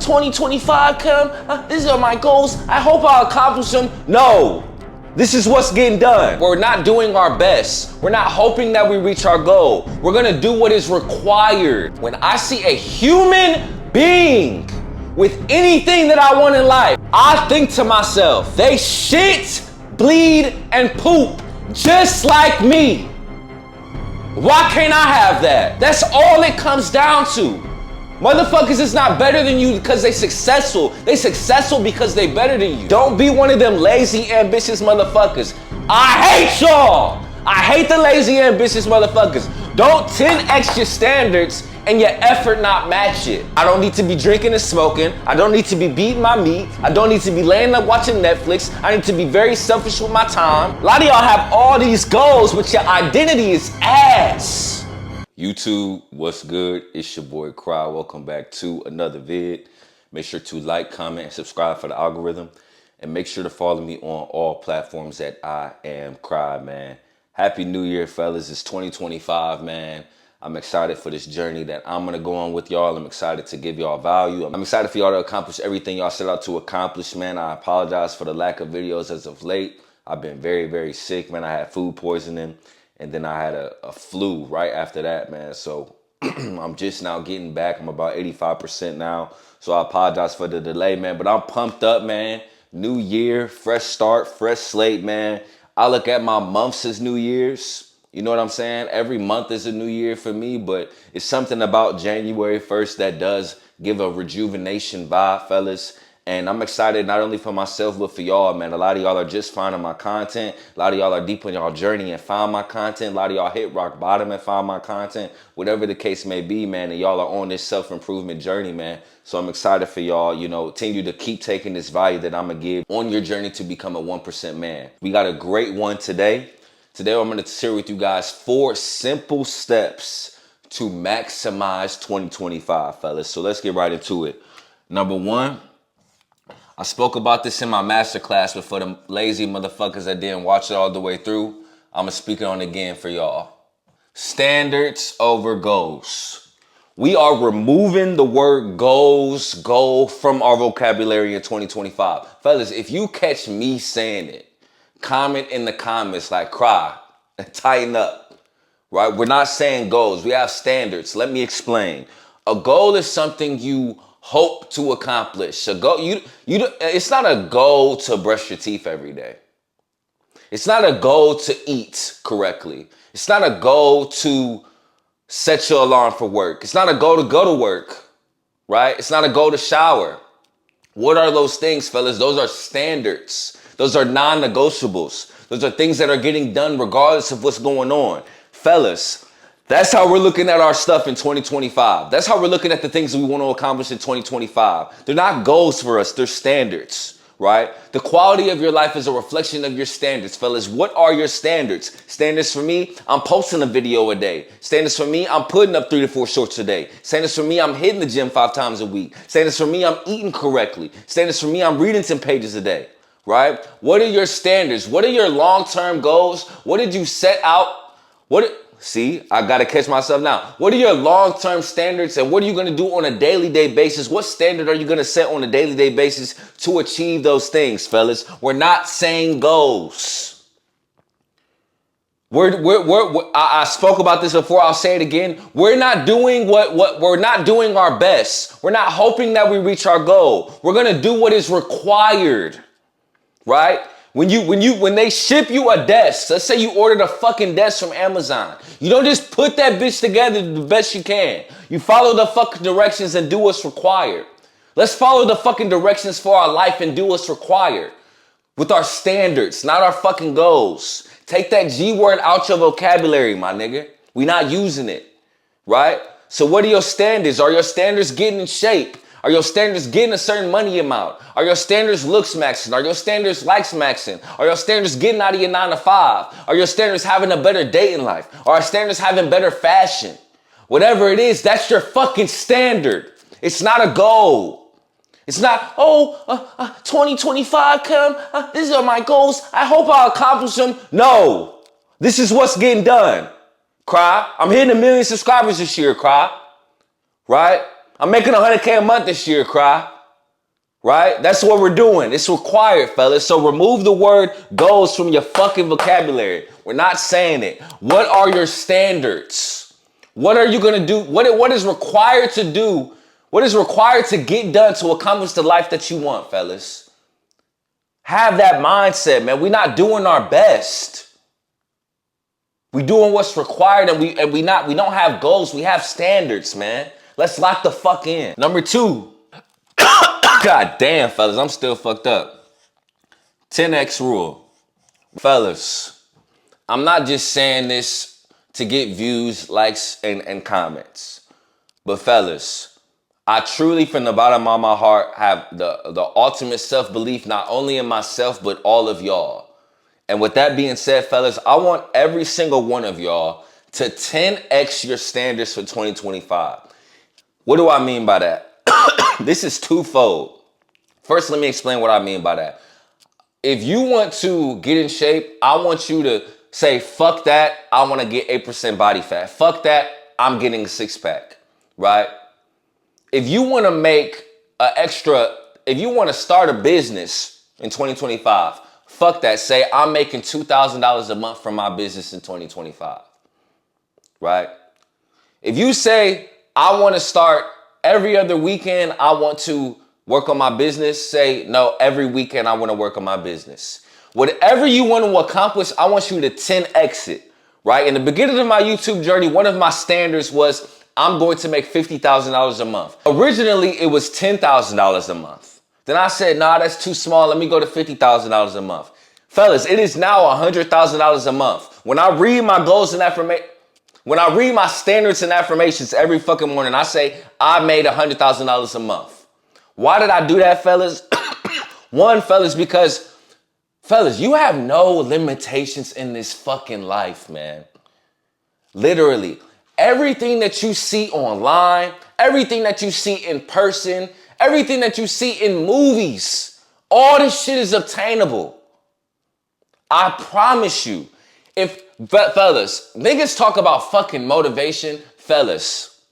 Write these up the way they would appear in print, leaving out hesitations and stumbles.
2025 come, these are my goals, I hope I'll accomplish them. No, this is what's getting done. We're not doing our best. We're not hoping that we reach our goal. We're gonna do what is required. When I see a human being with anything that I want in life, I think to myself, they shit, bleed, and poop just like me. Why can't I have that? That's all it comes down to. Motherfuckers is not better than you because they successful. They successful because they better than you. Don't be one of them lazy, ambitious motherfuckers. I hate y'all. I hate the lazy, ambitious motherfuckers. Don't 10x your standards and your effort not match it. I don't need to be drinking and smoking. I don't need to be beating my meat. I don't need to be laying up watching Netflix. I need to be very selfish with my time. A lot of y'all have all these goals, but your identity is ass. YouTube, what's good? It's your boy Cry. Welcome back to another vid. Make sure to like, comment, and subscribe for the algorithm. And make sure to follow me on all platforms at I Am Cry, man. Happy New Year, fellas. It's 2025, man. I'm excited for this journey that I'm going to go on with y'all. I'm excited to give y'all value. I'm excited for y'all to accomplish everything y'all set out to accomplish, man. I apologize for the lack of videos as of late. I've been very, very sick, man. I had food poisoning. And then I had a flu right after that, man. So I'm just now getting back. I'm about 85% now. So I apologize for the delay, man. But I'm pumped up, man. New year, fresh start, fresh slate, man. I look at my months as New Year's. You know what I'm saying? Every month is a new year for me. But it's something about January 1st that does give a rejuvenation vibe, fellas. And I'm excited not only for myself, but for y'all, man. A lot of y'all are just finding my content. A lot of y'all are deep in y'all journey and found my content. A lot of y'all hit rock bottom and found my content. Whatever the case may be, man. And y'all are on this self-improvement journey, man. So I'm excited for y'all, you know, continue to keep taking this value that I'm going to give on your journey to become a 1% man. We got a great one today. Today, I'm going to share with you guys 4 simple steps to maximize 2025, fellas. So let's get right into it. Number 1. I spoke about this in my masterclass, but for the lazy motherfuckers that didn't watch it all the way through, I'm going to speak it on again for y'all. Standards over goals. We are removing the word goal from our vocabulary in 2025. Fellas, if you catch me saying it, comment in the comments like Cry and tighten up, right? We're not saying goals. We have standards. Let me explain. A goal is something you hope to accomplish. A goal, it's not a goal to brush your teeth every day. It's not a goal to eat correctly. It's not a goal to set your alarm for work. It's not a goal to go to work, right? It's not a goal to shower. What are those things, fellas? Those are standards. Those are non-negotiables. Those are things that are getting done regardless of what's going on. Fellas, that's how we're looking at our stuff in 2025. That's how we're looking at the things that we want to accomplish in 2025. They're not goals for us. They're standards, right? The quality of your life is a reflection of your standards, fellas. What are your standards? Standards for me, I'm posting a video a day. Standards for me, I'm putting up 3 to 4 shorts a day. Standards for me, I'm hitting the gym 5 times a week. Standards for me, I'm eating correctly. Standards for me, I'm reading 10 pages a day, right? What are your standards? What are your long-term goals? What did you set out? See, I got to catch myself now. What are your long-term standards and what are you going to do on a daily basis? What standard are you going to set on a daily basis to achieve those things, fellas? We're not saying goals. I spoke about this before. I'll say it again. We're not doing we're not doing our best. We're not hoping that we reach our goal. We're going to do what is required, right? When they ship you a desk, let's say you ordered a fucking desk from Amazon. You don't just put that bitch together the best you can. You follow the fucking directions and do what's required. Let's follow the fucking directions for our life and do what's required with our standards, not our fucking goals. Take that G word out your vocabulary, my nigga. We not using it, right? So what are your standards? Are your standards getting in shape? Are your standards getting a certain money amount? Are your standards looks maxing? Are your standards likes maxing? Are your standards getting out of your 9 to 5? Are your standards having a better dating life? Are our standards having better fashion? Whatever it is, that's your fucking standard. It's not a goal. It's not, 2025 come, these are my goals, I hope I'll accomplish them. No, this is what's getting done. Cry. I'm hitting 1 million subscribers this year, Cry. Right? I'm making 100K a month this year, Cry. Right? That's what we're doing. It's required, fellas. So remove the word goals from your fucking vocabulary. We're not saying it. What are your standards? What are you going to do? What is required to do? What is required to get done to accomplish the life that you want, fellas? Have that mindset, man. We're not doing our best. We doing what's required, and we don't have goals. We have standards, man. Let's lock the fuck in. Number 2. God damn, fellas, I'm still fucked up. 10X rule. Fellas, I'm not just saying this to get views, likes, and comments. But fellas, I truly, from the bottom of my heart, have the ultimate self-belief, not only in myself, but all of y'all. And with that being said, fellas, I want every single one of y'all to 10X your standards for 2025. What do I mean by that? This is twofold. First, let me explain what I mean by that. If you want to get in shape, I want you to say, fuck that, I want to get 8% body fat. Fuck that, I'm getting a 6-pack, right? If you want to make if you want to start a business in 2025, fuck that, say I'm making $2,000 a month from my business in 2025, right? If you say, I want to start every other weekend, I want to work on my business, say, no, every weekend I want to work on my business. Whatever you want to accomplish, I want you to 10X it, right? In the beginning of my YouTube journey, one of my standards was I'm going to make $50,000 a month. Originally, it was $10,000 a month. Then I said, nah, that's too small. Let me go to $50,000 a month. Fellas, it is now $100,000 a month. When I read my goals and affirmations, when I read my standards and affirmations every fucking morning, I say, I made $100,000 a month. Why did I do that, fellas? One, fellas, because, fellas, you have no limitations in this fucking life, man. Literally. Everything that you see online, everything that you see in person, everything that you see in movies, all this shit is obtainable. I promise you. Fellas, niggas talk about fucking motivation. Fellas,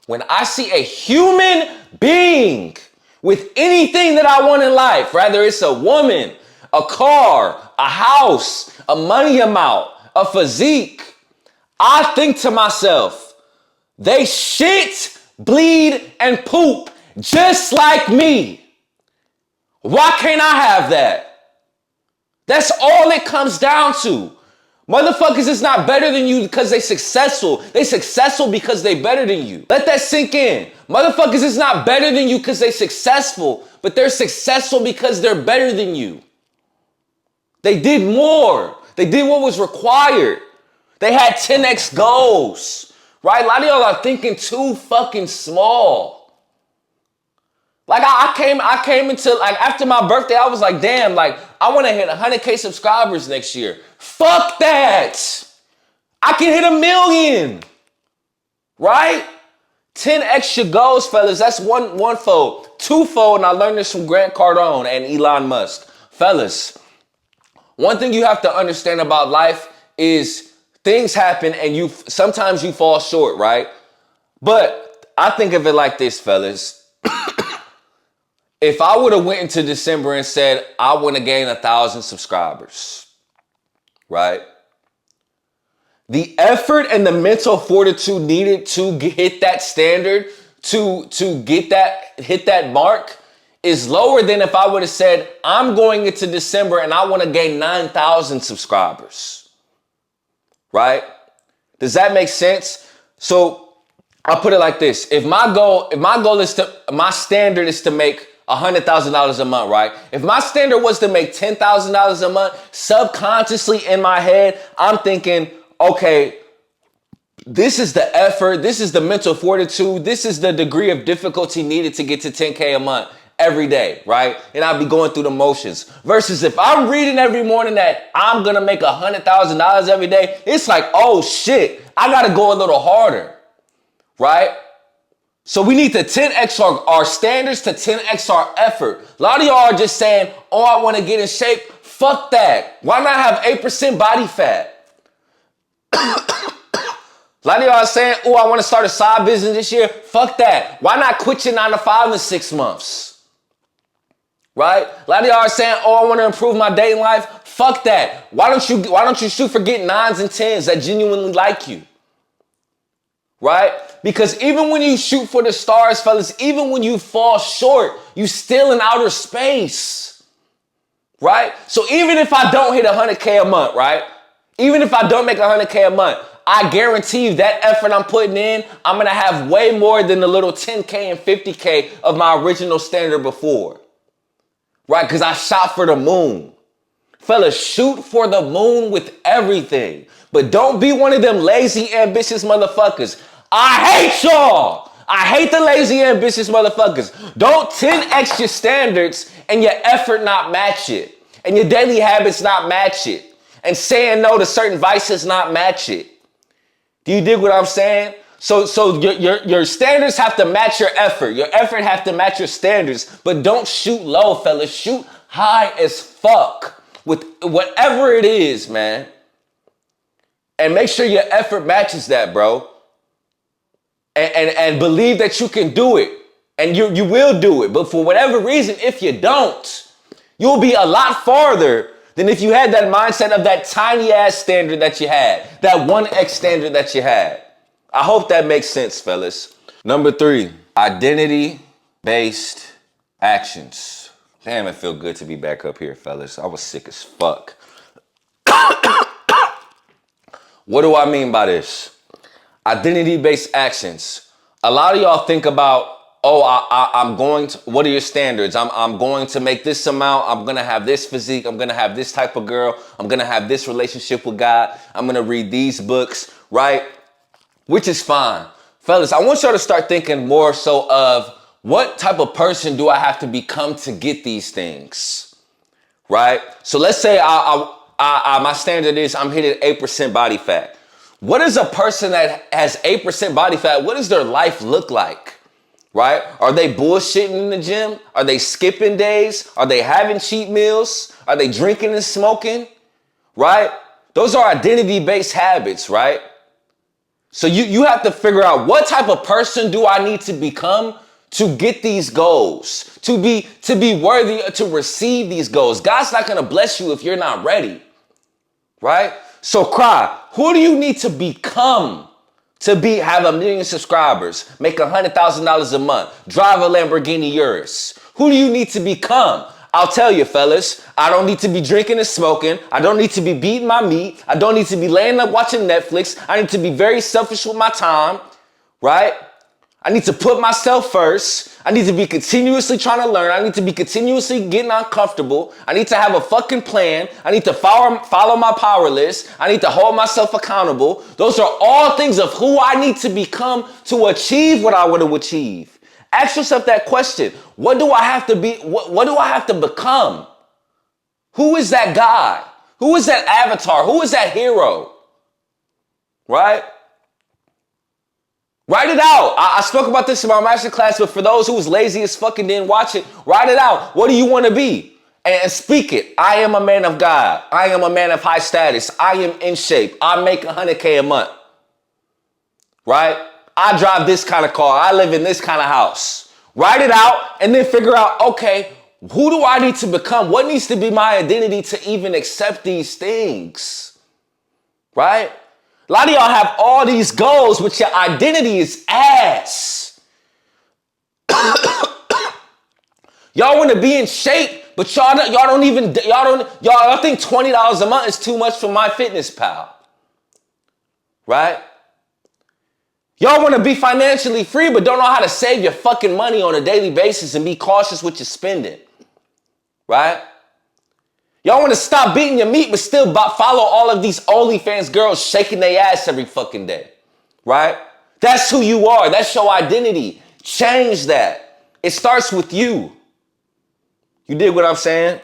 when I see a human being with anything that I want in life, rather it's a woman, a car, a house, a money amount, a physique, I think to myself, they shit, bleed, and poop just like me. Why can't I have that? That's all it comes down to. Motherfuckers is not better than you because they successful. They successful because they better than you. Let that sink in. Motherfuckers is not better than you because they successful, but they're successful because they're better than you. They did more. They did what was required. They had 10X goals, right? A lot of y'all are thinking too fucking small. Like I came into, like, after my birthday, I was like, damn, like, I want to hit 100K subscribers next year. Fuck that. I can hit 1 million, right? 10X your goals, fellas. That's one fold. Twofold, and I learned this from Grant Cardone and Elon Musk. Fellas, one thing you have to understand about life is things happen and sometimes you fall short, right? But I think of it like this, fellas. If I would have went into December and said, I want to gain 1,000 subscribers, right? The effort and the mental fortitude needed to hit that standard, to hit that mark, is lower than if I would have said, I'm going into December and I want to gain 9,000 subscribers, right? Does that make sense? So I'll put it like this. If my standard is to make $100,000 a month, right? If my standard was to make $10,000 a month, subconsciously in my head, I'm thinking, okay, this is the effort, this is the mental fortitude, this is the degree of difficulty needed to get to 10K a month every day, right? And I'll be going through the motions. Versus if I'm reading every morning that I'm gonna make $100,000 every day, it's like, oh shit, I gotta go a little harder, right? So we need to 10X our standards, to 10X our effort. A lot of y'all are just saying, oh, I want to get in shape. Fuck that. Why not have 8% body fat? A lot of y'all are saying, oh, I want to start a side business this year. Fuck that. Why not quit your 9 to 5 in 6 months? Right? A lot of y'all are saying, oh, I want to improve my dating life. Fuck that. Why don't you shoot for getting 9s and 10s that genuinely like you? Right? Because even when you shoot for the stars, fellas, even when you fall short, you still in outer space. Right? So even if I don't hit 100K a month, right? Even if I don't make 100K a month, I guarantee you that effort I'm putting in, I'm going to have way more than the little 10K and 50K of my original standard before. Right? Because I shot for the moon. Fellas, shoot for the moon with everything. But don't be one of them lazy, ambitious motherfuckers. I hate y'all. I hate the lazy, ambitious motherfuckers. Don't 10x your standards and your effort not match it. And your daily habits not match it. And saying no to certain vices not match it. Do you dig what I'm saying? So your standards have to match your effort. Your effort have to match your standards. But don't shoot low, fellas. Shoot high as fuck with whatever it is, man. And make sure your effort matches that, bro. And believe that you can do it. And you will do it. But for whatever reason, if you don't, you'll be a lot farther than if you had that mindset of that tiny ass standard that you had. That 1x standard that you had. I hope that makes sense, fellas. Number 3, identity-based actions. Damn, it feel good to be back up here, fellas. I was sick as fuck. What do I mean by this? Identity-based actions. A lot of y'all think about, oh, I'm going to, what are your standards? I'm going to make this amount. I'm going to have this physique. I'm going to have this type of girl. I'm going to have this relationship with God. I'm going to read these books, right? Which is fine. Fellas, I want y'all to start thinking more so of what type of person do I have to become to get these things, right? So let's say my standard is I'm hitting 8% body fat. What is a person that has 8% body fat? What does their life look like? Right? Are they bullshitting in the gym? Are they skipping days? Are they having cheat meals? Are they drinking and smoking? Right? Those are identity-based habits, right? So you have to figure out what type of person do I need to become to get these goals, to be worthy to receive these goals. God's not going to bless you if you're not ready. Right? So cry. Who do you need to become to have 1 million subscribers, make $100,000 a month, drive a Lamborghini Urus? Who do you need to become? I'll tell you, fellas, I don't need to be drinking and smoking. I don't need to be beating my meat. I don't need to be laying up watching Netflix. I need to be very selfish with my time, right? I need to put myself first. I need to be continuously trying to learn. I need to be continuously getting uncomfortable. I need to have a fucking plan. I need to follow my power list. I need to hold myself accountable. Those are all things of who I need to become to achieve what I want to achieve. Ask yourself that question. What do I have to be? What do I have to become? Who is that guy? Who is that avatar? Who is that hero? Right? Write it out. I spoke about this in my masterclass, but for those who was lazy as fucking didn't watch it, write it out. What do you want to be? And speak it. I am a man of God. I am a man of high status. I am in shape. I make 100K a month. Right? I drive this kind of car. I live in this kind of house. Write it out and then figure out, okay, who do I need to become? What needs to be my identity to even accept these things? Right? A lot of y'all have all these goals, but your identity is ass. Y'all want to be in shape, but y'all think $20 a month is too much for MyFitnessPal. Right? Y'all want to be financially free, but don't know how to save your fucking money on a daily basis and be cautious with your spending. Right? Y'all want to stop beating your meat, but still follow all of these OnlyFans girls shaking their ass every fucking day. Right? That's who you are. That's your identity. Change that. It starts with you. You dig what I'm saying?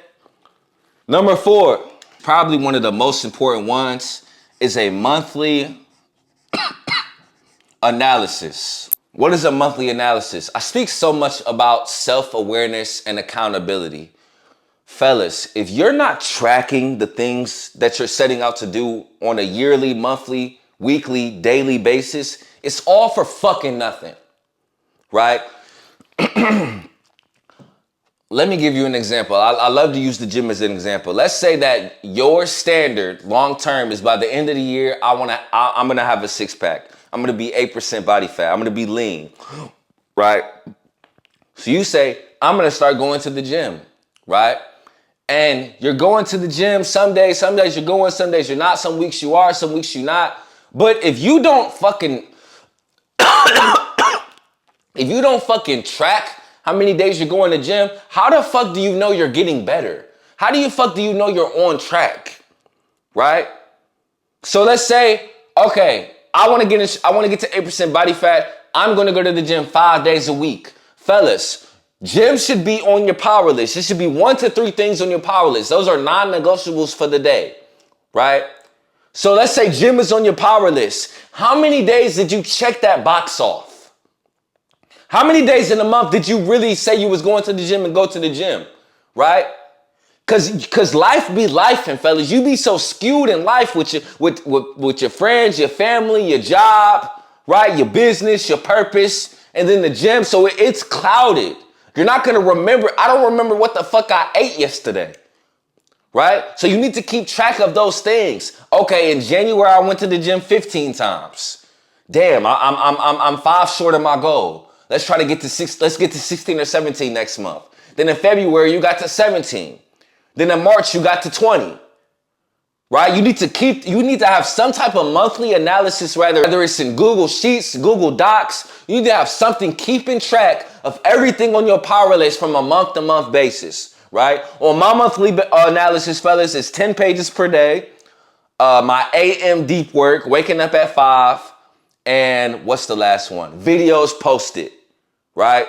Number 4, probably one of the most important ones, is a monthly analysis. What is a monthly analysis? I speak so much about self-awareness and accountability. Fellas, if you're not tracking the things that you're setting out to do on a yearly, monthly, weekly, daily basis, it's all for fucking nothing, right? Let me give you an example. I love to use the gym as an example. Let's say that your standard long-term is by the end of the year, I'm gonna have a six-pack. I'm gonna be 8% body fat. I'm gonna be lean, right? So you say, I'm gonna start going to the gym, right? And you're going to the gym some days you're going, some days you're not, some weeks you are, some weeks you're not. But if you don't fucking track how many days you're going to the gym, how the fuck do you know you're getting better? How do you know you're on track, right? So let's say, okay, I want to get to 8% body fat. I'm going to go to the gym 5 days a week. Fellas, gym should be on your power list. It should be 1 to 3 things on your power list. Those are non-negotiables for the day, right? So let's say gym is on your power list. How many days did you check that box off? How many days in a month did you really say you was going to the gym and go to the gym, right? Cause life be life, and fellas, you be so skewed in life with your friends, your family, your job, right? Your business, your purpose, and then the gym. So it's clouded. You're not gonna remember. I don't remember what the fuck I ate yesterday, right? So you need to keep track of those things. Okay, in January I went to the gym 15 times. Damn, I'm 5 short of my goal. Let's try to get to 6. Let's get to 16 or 17 next month. Then in February you got to 17. Then in March you got to 20. Right? You need to have some type of monthly analysis, whether it's in Google Sheets, Google Docs. You need to have something keeping track of everything on your power list from a month-to-month basis, right? On my monthly analysis, fellas, it's 10 pages per day. My AM deep work, waking up at 5. And what's the last one? Videos posted, right?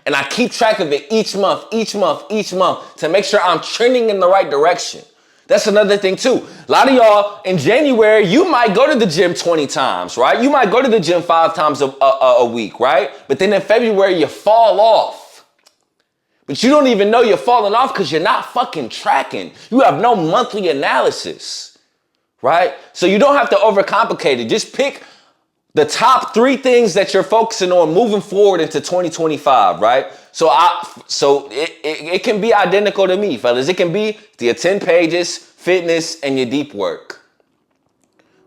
And I keep track of it each month to make sure I'm trending in the right direction. That's another thing too. A lot of y'all in January, you might go to the gym 20 times, right? You might go to the gym 5 times a week, right? But then in February, you fall off. But you don't even know you're falling off because you're not fucking tracking. You have no monthly analysis, right? So you don't have to overcomplicate it. Just pick the top 3 things that you're focusing on moving forward into 2025, right? So it can be identical to me, fellas. It can be your 10 pages, fitness, and your deep work,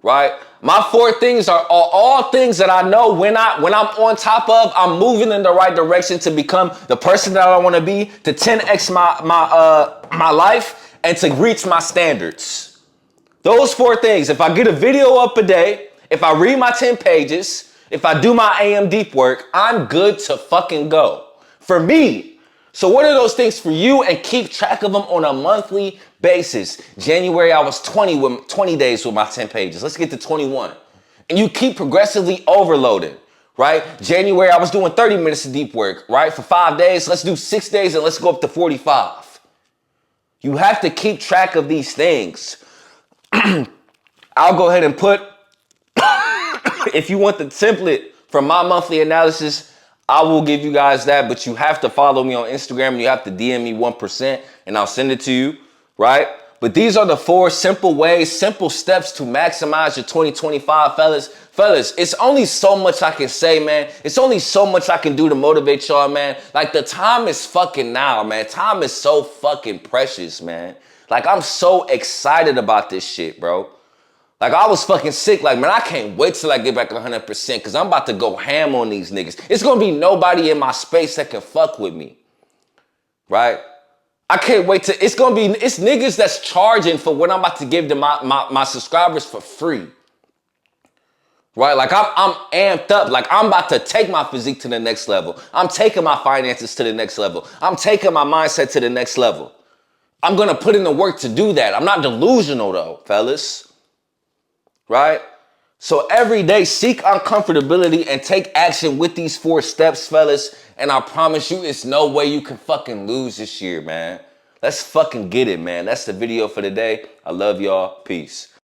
right? My 4 things are all things that I know when I'm on top of, I'm moving in the right direction to become the person that I want to be, to 10x my life, and to reach my standards. Those 4 things. If I get a video up a day, if I read my 10 pages, if I do my AM deep work, I'm good to fucking go. For me. So what are those things for you? And keep track of them on a monthly basis. January, I was 20 days with my 10 pages. Let's get to 21. And you keep progressively overloading, right? January, I was doing 30 minutes of deep work, right? For 5 days, let's do 6 days and let's go up to 45. You have to keep track of these things. I'll go ahead and put, if you want the template from my monthly analysis, I will give you guys that, but you have to follow me on Instagram and you have to DM me 1% and I'll send it to you, right? But these are the 4 simple ways, simple steps to maximize your 2025, fellas. Fellas, it's only so much I can say, man. It's only so much I can do to motivate y'all, man. Like, the time is fucking now, man. Time is so fucking precious, man. Like, I'm so excited about this shit, bro. Like, I was fucking sick. Like, man, I can't wait till I get back 100% because I'm about to go ham on these niggas. It's going to be nobody in my space that can fuck with me, right? I can't wait to, it's niggas that's charging for what I'm about to give to my subscribers for free, right? Like, I'm amped up. Like, I'm about to take my physique to the next level. I'm taking my finances to the next level. I'm taking my mindset to the next level. I'm going to put in the work to do that. I'm not delusional though, fellas. Right? So every day, seek uncomfortability and take action with these 4 steps, fellas. And I promise you, it's no way you can fucking lose this year, man. Let's fucking get it, man. That's the video for today. I love y'all. Peace.